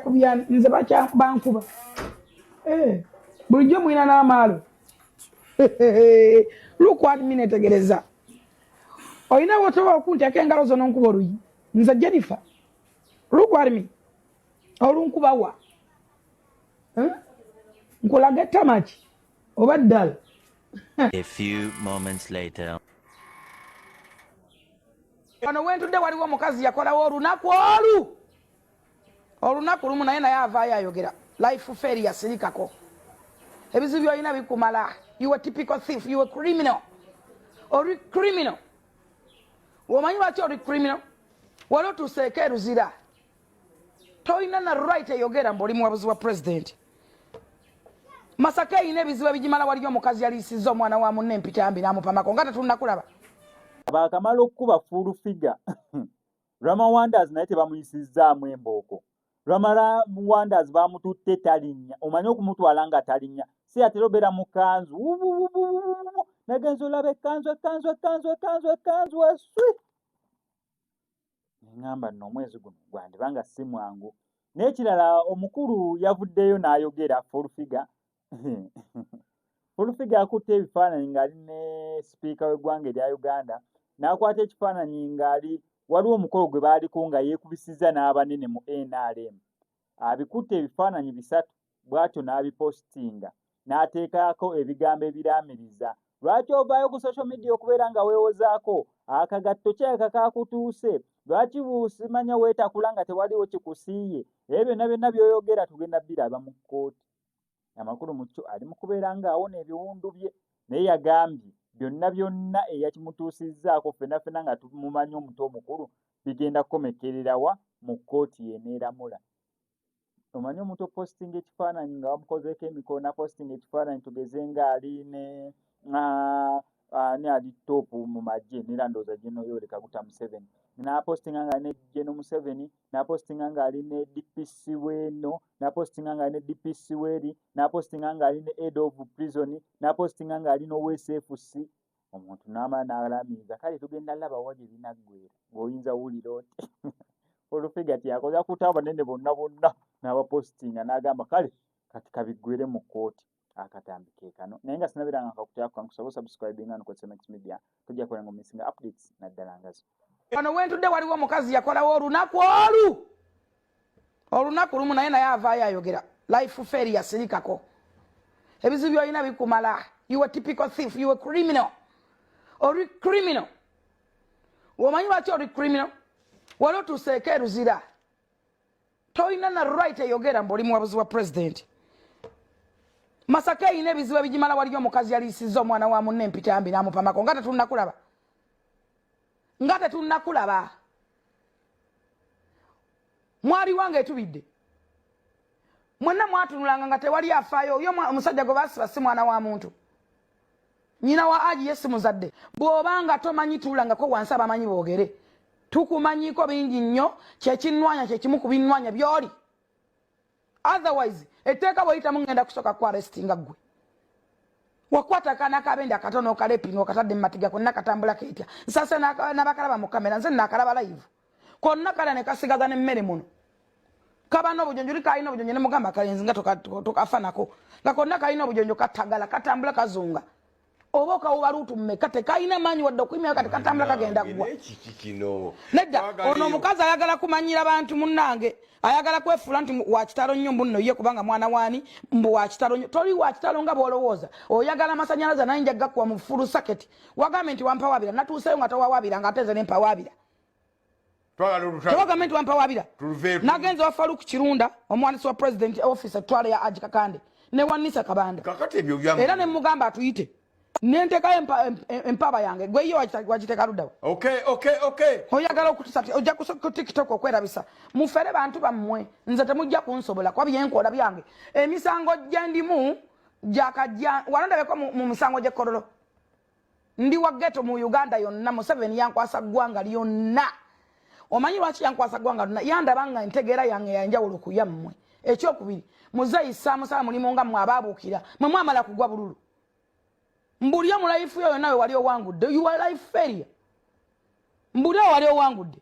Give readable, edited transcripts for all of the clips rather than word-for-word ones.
kubya nze bankuba bulijjo mwina n'amaalo lukwat minetegereza oyina wotoba okunteeka engalo zo n'onkuba oluyi nze Jennifer lukwat mi olunkuba wa nkulaga ettamaki oba ddala. A few moments later. Wano wentudde waliwo omukazi yakolawo olunaku lumu naye avaayo ayogera life fair yasirikako ebizibu byolina bikumala. You a typical thief, you a criminal. Ori criminal. Womanyi lwaki ori criminal? Waliwo tuseeke eruzira toyina na right eyogera mboli muwabuzi wa president. Masaka eyina ebizibu ebigimala waliyo omukazi yaliisizza omwana wa munne empitambi n'amupamako nga tetunnakulaba. Bakamala okuba full figure. Rama Wonders naye tebamuyisizzaamu embooko. Rama Wonders bamututte talinnya. Omanyi okumutwala nga talinnya. Si atera obeera mu kanzu. Nagenza olaba ekkanzu eswi. Ngamba nno omwezi guno gwandibanga si mwangu. N'ekirala omukulu yavuddeyo n'ayogera full figure. Full figure akutte ebifaananyi ng'ali ne sipiika w'eggwanga erya Uganda. N'akwata ekifaananyi ng'ali waliwo omukolo gwe baaliko nga yeekubisizza n'abanene mu NRM. Abikutte ebifaananyi bisatu bw'atyo n'abipostinga n'ateekako ebigambo ebiraamiriza. Lwaki ovaayo ku social media okubeera nga weewozaako akagatto kyeka kakutuuse? Lwaki buusimanya weetakula nga tewaliwo kikusiiye? Ebyo byonna by'oyogera tugenda biraba mu kkooti. Amakulu mu kyo ali mu kubeera ng'awona ebiwundu bye naye yagambye byonna eyakimutuusizzaako ffenna nga tumumanyi omuto omukulu bigenda kukomekererawa mu kkooti y'eneeramula. Omanyi omuntu posting ekifaananyi nga bamukozeeko emikono na posting ekifaananyi tugeze ng'ali ne ali top mu magye n'erandooza General Yoweri Kaguta Museveni. N'apostinga nga ne General Museveni, n'apostinga nga ali ne DPC w'eno, n'apostinga nga ali ne DPC w'eri, n'apostinga nga ali ne head of prison, n'apostinga nga ali n'OSFC. Omuntu n'amala n'alamiza kale tugenda laba waje binaggwera ng'oyinza wulira oti. Olufiga tiyakoze akuta abanene bonna n'abapostinga n'agamba kale kati kabiggwere mu kkooti. Akatambi ke kano naye nga sinabiranga nkakutyako nkusaba subscribing and kwetsa Next Media tujja kulenga missing updates naddala ngazo. Wano wentudde waliwo omukazi yakolawo olunaku lumu naye avaayo ayogera life fair yasirikako ebizibu byolina bikumala. You a typical thief, you a criminal. Ori criminal. Womanyi lwaki ori criminal? Waliwo tuseeke eruzira toyina na right eyogera mboli muwabuzi wa president. Masaka eyina ebizibu ebigimala waliyo omukazi yaliisizza omwana wa munne empitambi n'amupamako nga tetunnakulaba. Mwali wange etubidde mwenna mwatunulanga nga tewali afaayo oyo omusajja gwe baasiba si mwana wa muntu. Nyina wa Aji Yesu muzadde bw'obanga tomanyi tuulangako wansi abamanyi boogere tukumanyiko bingi nnyo kyekinnwanya kyekimu ku binnwanya by'oli. Otherwise etteeka bw'oyitamu ngenda kusooka ku arrestinga ggwe. Wakwata akaana kabende akatono okalepinga okatadde mu matiga konna katambula keetya nsase n'abakalaba mu kamera nze naakalaba live konna kala ne kasigaza n'emmere muno kaba n'obujonjo li kalina obujonjo ne mugamba kalenzi nga tokafa nako nga konna kalina obujonjo katagala katambula kazunga oba okawuba luutu mmeka tekalina maanyi wadde okuyimira kati katambula kagenda ggwa. Nedda ono omukazi ayagala kumanyira bantu munnange ayagala kwefuula nti wakitalo nnyo mbu nno ye kubanga mwana waani mbu wakitalo nnyo. Toli wakitalo nga bw'olowooza oyagala amasanyalaze naye nja gakkuwa mu fulu saketi wagambe nti wampawabira natuuseyo nga towawabira nga ateze n'empawabira. Tewagambe nti wampawabira nagenza wa Faruku Kirunda omuwandiisi wa president office etwala ya Aji Kakande ne Wanisa Kabanda era ne mugamba atuyite nentekayo empaba yange gwe yo wagiteka luddawa. Oyagala okutusati ojja ku TikTok okwerabisa mufere bantu bammwe nze temujja kunsobola kwa byenkola byange emisango gye ndimu gyakajja walondabeko mu misango gy'ekkololo ndi wa ghetto mu Uganda yonna Museveni yankwasa ggwanga lyonna. Omanyi lwaki yankwasa ggwanga lyonna yandabanga entegeera yange yanjawulo ku yammwe. Ekyokubiri muzeyisa musala mulimu nga mmwe abaabuukira mwe mwamala kugwa bululu. Mbulya mu life yo nawe wali owangudde you are life failure. Mbulya wali owangudde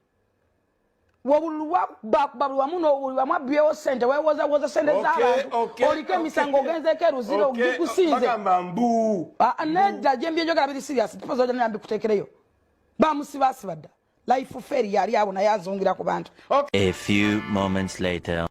wobulwa bakubabulwa muno wamwa byo sente wewoza sente z'abantu oliko emisango genzeko eruziro gikusinze bagamba mbu nedda jembye njogera biri serious tupoza ojja nambi kutekereyo bamusibasibadda life fair yali abo naye azungira ku bantu. A few moments later.